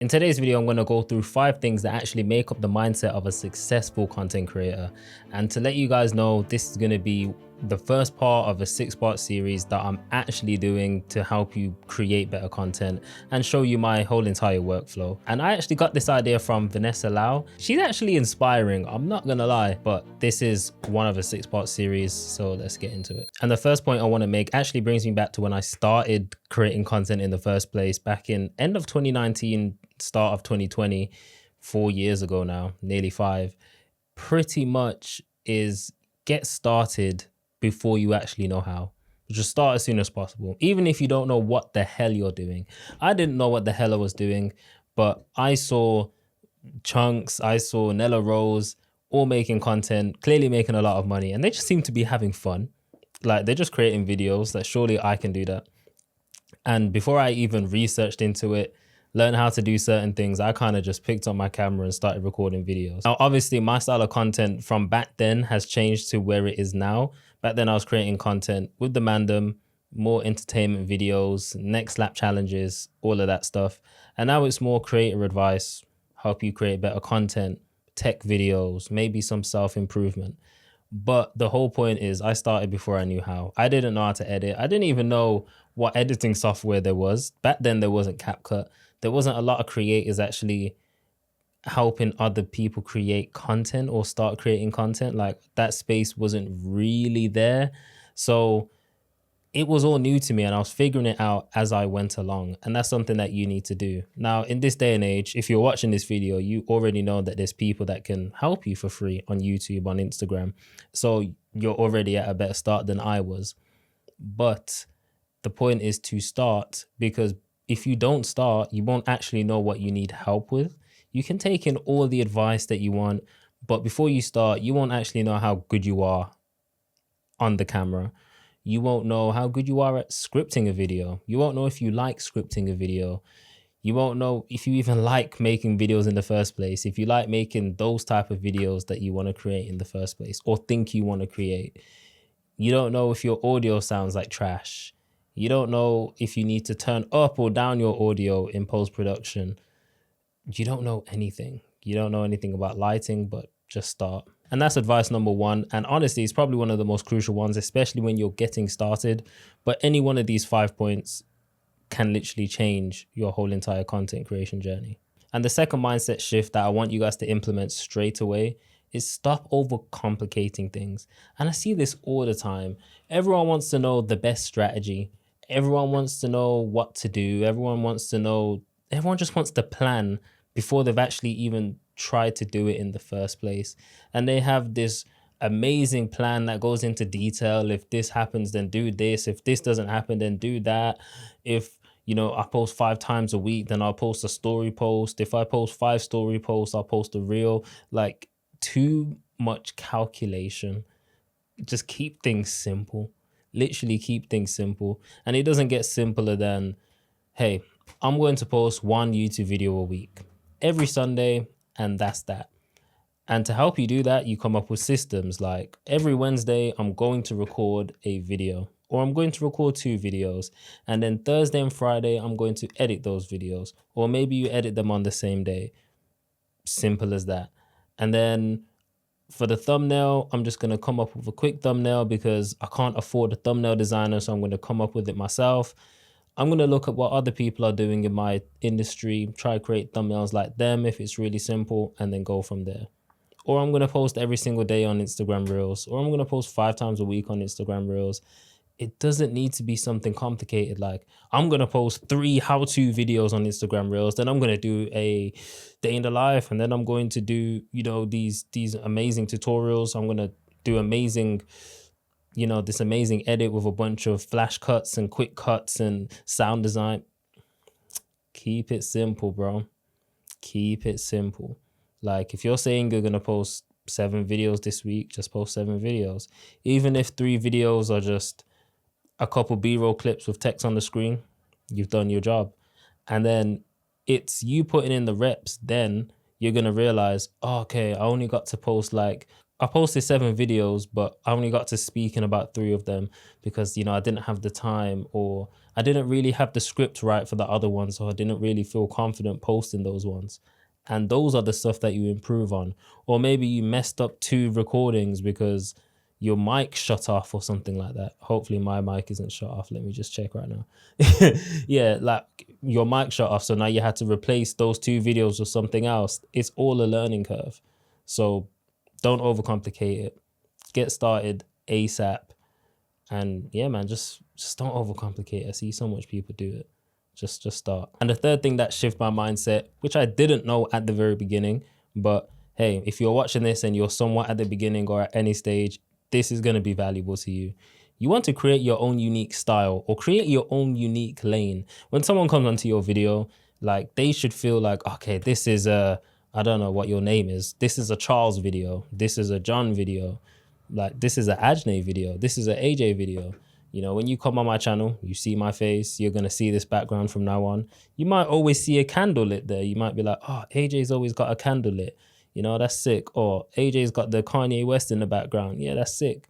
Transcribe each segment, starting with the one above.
In today's video, I'm going to go through 5 things that actually make up the mindset of a successful content creator. And to let you guys know, this is going to be the first part of a 6-part series that I'm actually doing to help you create better content and show you my whole entire workflow. And I actually got this idea from Vanessa Lau. She's actually inspiring, I'm not gonna lie, but this is one of a 6-part series, so let's get into it. And the first point I want to make actually brings me back to when I started creating content in the first place back in end of 2019, start of 2020, 4 years ago now, nearly 5. Pretty much is get started before you actually know how. Just start as soon as possible, even if you don't know what the hell you're doing. I didn't know what the hell I was doing, but I saw Chunks, I saw Nella Rose, all making content, clearly making a lot of money, and they just seem to be having fun. Like, they're just creating videos, that surely I can do that. And before I even researched into it, learn how to do certain things, I kind of just picked up my camera and started recording videos. Now, obviously, my style of content from back then has changed to where it is now. Back then, I was creating content with the Mandem, more entertainment videos, next lap challenges, all of that stuff. And now it's more creator advice, help you create better content, tech videos, maybe some self-improvement. But the whole point is I started before I knew how. I didn't know how to edit. I didn't even know what editing software there was. Back then, there wasn't CapCut. There wasn't a lot of creators actually helping other people create content or start creating content. Like, that space wasn't really there. So it was all new to me, and I was figuring it out as I went along. And that's something that you need to do. Now, in this day and age, if you're watching this video, you already know that there's people that can help you for free on YouTube, on Instagram. So you're already at a better start than I was. But the point is to start, because if you don't start, you won't actually know what you need help with. You can take in all the advice that you want, but before you start, you won't actually know how good you are on the camera. You won't know how good you are at scripting a video. You won't know if you like scripting a video. You won't know if you even like making videos in the first place, if you like making those type of videos that you want to create in the first place or think you want to create. You don't know if your audio sounds like trash. You don't know if you need to turn up or down your audio in post-production. You don't know anything. You don't know anything about lighting, but just start. And that's advice number 1. And honestly, it's probably one of the most crucial ones, especially when you're getting started. But any one of these 5 points can literally change your whole entire content creation journey. And the second mindset shift that I want you guys to implement straight away is stop overcomplicating things. And I see this all the time. Everyone wants to know the best strategy. Everyone wants to know what to do. Everyone just wants to plan before they've actually even tried to do it in the first place. And they have this amazing plan that goes into detail. If this happens, then do this. If this doesn't happen, then do that. If, I post 5 times a week, then I'll post a story post. If I post 5 story posts, I'll post a reel. Like, too much calculation. Just keep things simple. Literally keep things simple. And it doesn't get simpler than, hey, I'm going to post 1 YouTube video a week every Sunday, and that's that. And to help you do that, you come up with systems like every Wednesday, I'm going to record a video, or I'm going to record 2 videos. And then Thursday and Friday, I'm going to edit those videos, or maybe you edit them on the same day. Simple as that. And then for the thumbnail, I'm just going to come up with a quick thumbnail because I can't afford a thumbnail designer, so I'm going to come up with it myself. I'm going to look at what other people are doing in my industry, try to create thumbnails like them if it's really simple, and then go from there. Or I'm going to post every single day on Instagram Reels, or I'm going to post 5 times a week on Instagram Reels. It doesn't need to be something complicated. Like, I'm going to post 3 how-to videos on Instagram Reels, then I'm going to do a day in the life, and then I'm going to do, these amazing tutorials. I'm going to do this amazing edit with a bunch of flash cuts and quick cuts and sound design. Keep it simple, bro. Keep it simple. Like, if you're saying you're going to post 7 videos this week, just post 7 videos. Even if 3 videos are just a couple B-roll clips with text on the screen, you've done your job. And then it's you putting in the reps, then you're going to realize, oh, okay, I only got to post like I posted 7 videos, but I only got to speak in about 3 of them because, you know, I didn't have the time, or I didn't really have the script right for the other ones, so I didn't really feel confident posting those ones. And those are the stuff that you improve on. Or maybe you messed up 2 recordings because your mic shut off or something like that. Hopefully my mic isn't shut off. Let me just check right now. Yeah, like your mic shut off, so now you had to replace those 2 videos with something else. It's all a learning curve. So don't overcomplicate it. Get started ASAP. And yeah, man, just don't overcomplicate it. I see so much people do it. Just start. And the third thing that shifted my mindset, which I didn't know at the very beginning, but hey, if you're watching this and you're somewhat at the beginning or at any stage, this is going to be valuable to you. You want to create your own unique style or create your own unique lane. When someone comes onto your video, like they should feel like, okay, this is I don't know what your name is. This is a Charles video. This is a John video. Like this is an Ajne video. This is an AJ video. You know, when you come on my channel, you see my face, you're going to see this background from now on. You might always see a candle lit there. You might be like, oh, AJ's always got a candle lit. You know, that's sick. Or AJ's got the Kanye West in the background. Yeah, that's sick.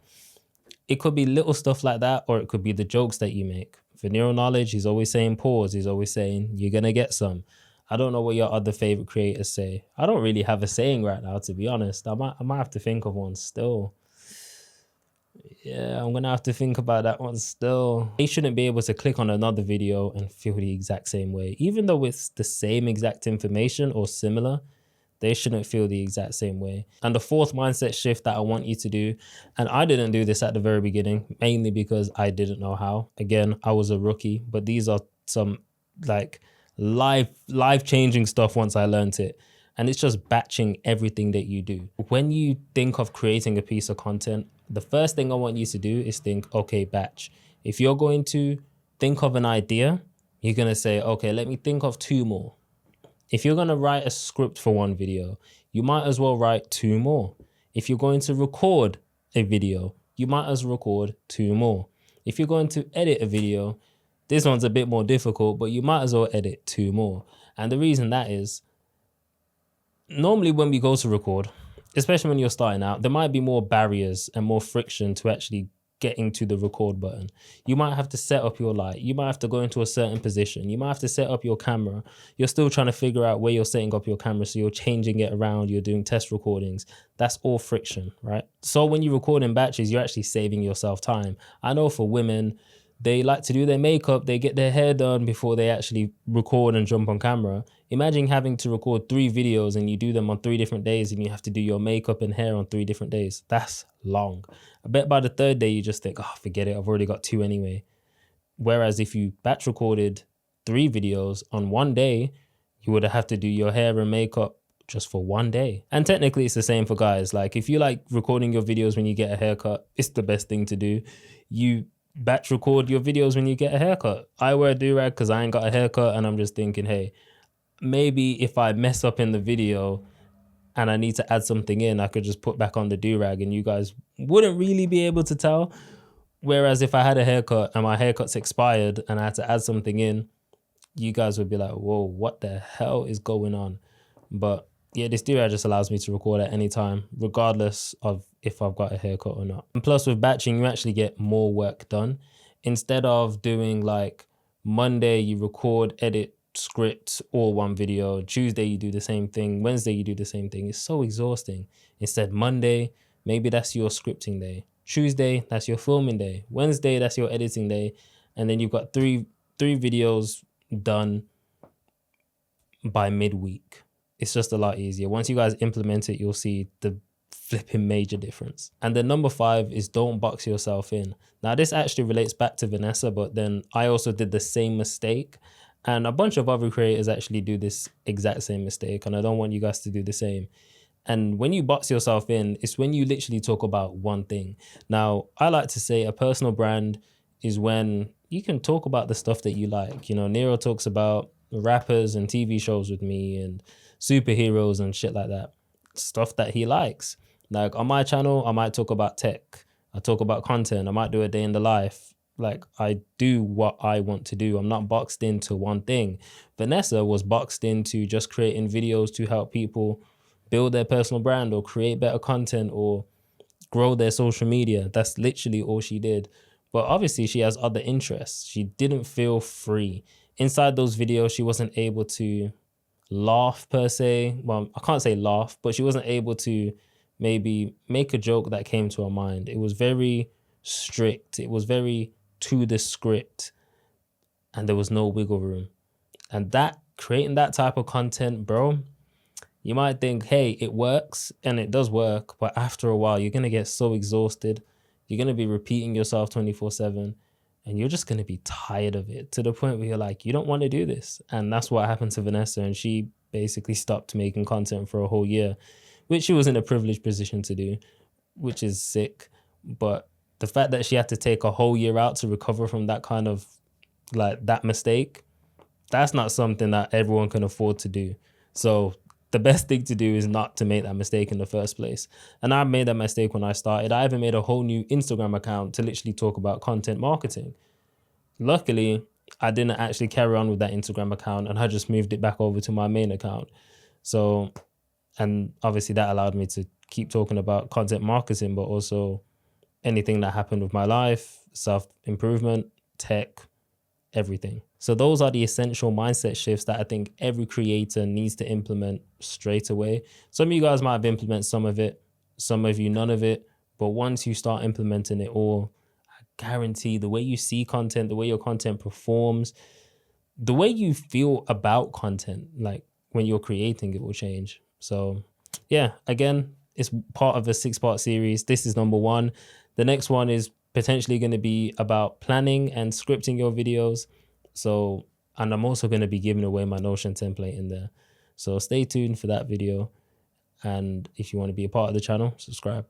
It could be little stuff like that, or it could be the jokes that you make. For Neural Knowledge, he's always saying pause. He's always saying, you're going to get some. I don't know what your other favorite creators say. I don't really have a saying right now, to be honest. I might have to think of one still. Yeah, I'm going to have to think about that one still. They shouldn't be able to click on another video and feel the exact same way. Even though it's the same exact information or similar, they shouldn't feel the exact same way. And the fourth mindset shift that I want you to do, and I didn't do this at the very beginning, mainly because I didn't know how. Again, I was a rookie, but these are some like life-changing stuff once I learned it. And it's just batching everything that you do. When you think of creating a piece of content, the first thing I want you to do is think, okay, batch. If you're going to think of an idea, you're going to say, okay, let me think of 2 more. If you're going to write a script for 1 video, you might as well write 2 more. If you're going to record a video, you might as well record 2 more. If you're going to edit a video, this one's a bit more difficult, but you might as well edit 2 more. And the reason that is, normally when we go to record, especially when you're starting out, there might be more barriers and more friction to actually getting to the record button. You might have to set up your light. You might have to go into a certain position. You might have to set up your camera. You're still trying to figure out where you're setting up your camera, so you're changing it around. You're doing test recordings. That's all friction, right? So when you record in batches, you're actually saving yourself time. I know for women, they like to do their makeup, they get their hair done before they actually record and jump on camera. Imagine having to record 3 videos and you do them on 3 different days, and you have to do your makeup and hair on 3 different days. That's long. I bet by the 3rd day, you just think, oh, forget it, I've already got 2 anyway. Whereas if you batch recorded 3 videos on 1 day, you would have to do your hair and makeup just for 1 day. And technically it's the same for guys. Like if you like recording your videos when you get a haircut, it's the best thing to do. You batch record your videos when you get a haircut. I wear a do-rag because I ain't got a haircut, and I'm just thinking, hey, maybe if I mess up in the video and I need to add something in, I could just put back on the do-rag and you guys wouldn't really be able to tell. Whereas if I had a haircut and my haircut's expired and I had to add something in, you guys would be like, whoa, what the hell is going on? But yeah, this do-rag just allows me to record at any time, regardless of if I've got a haircut or not. And plus with batching, you actually get more work done. Instead of doing like Monday, you record, edit, script, all 1 video. Tuesday, you do the same thing. Wednesday, you do the same thing. It's so exhausting. Instead, Monday, maybe that's your scripting day. Tuesday, that's your filming day. Wednesday, that's your editing day. And then you've got three videos done by midweek. It's just a lot easier. Once you guys implement it, you'll see the flipping major difference. And then number 5 is don't box yourself in. Now this actually relates back to Vanessa, but then I also did the same mistake, and a bunch of other creators actually do this exact same mistake, and I don't want you guys to do the same. And when you box yourself in, it's when you literally talk about one thing. Now, I like to say a personal brand is when you can talk about the stuff that you like. You know, Nero talks about rappers and TV shows with me and superheroes and shit like that. Stuff that he likes. Like on my channel, I might talk about tech. I talk about content. I might do a day in the life. Like I do what I want to do. I'm not boxed into one thing. Vanessa was boxed into just creating videos to help people build their personal brand or create better content or grow their social media. That's literally all she did. But obviously she has other interests. She didn't feel free. Inside those videos, she wasn't able to laugh per se. Well, I can't say laugh, but she wasn't able to maybe make a joke that came to her mind. It was very strict. It was very to the script, and there was no wiggle room. And that creating that type of content, bro, you might think, hey, it works, and it does work, but after a while, you're gonna get so exhausted. You're gonna be repeating yourself 24/7, and you're just gonna be tired of it to the point where you're like, you don't want to do this. And that's what happened to Vanessa, and she basically stopped making content for a whole year, which she was in a privileged position to do, which is sick. But the fact that she had to take a whole year out to recover from that kind of like that mistake, that's not something that everyone can afford to do. So the best thing to do is not to make that mistake in the first place. And I made that mistake when I started. I even made a whole new Instagram account to literally talk about content marketing. Luckily, I didn't actually carry on with that Instagram account, and I just moved it back over to my main account. So, and obviously that allowed me to keep talking about content marketing, but also anything that happened with my life, self-improvement, tech, everything. So those are the essential mindset shifts that I think every creator needs to implement straight away. Some of you guys might have implemented some of it, some of you none of it, but once you start implementing it all, I guarantee the way you see content, the way your content performs, the way you feel about content, like when you're creating it, will change. So yeah, again, it's part of a 6-part series. This is number 1. The next one is potentially going to be about planning and scripting your videos. So, and I'm also going to be giving away my Notion template in there. So stay tuned for that video. And if you want to be a part of the channel, subscribe.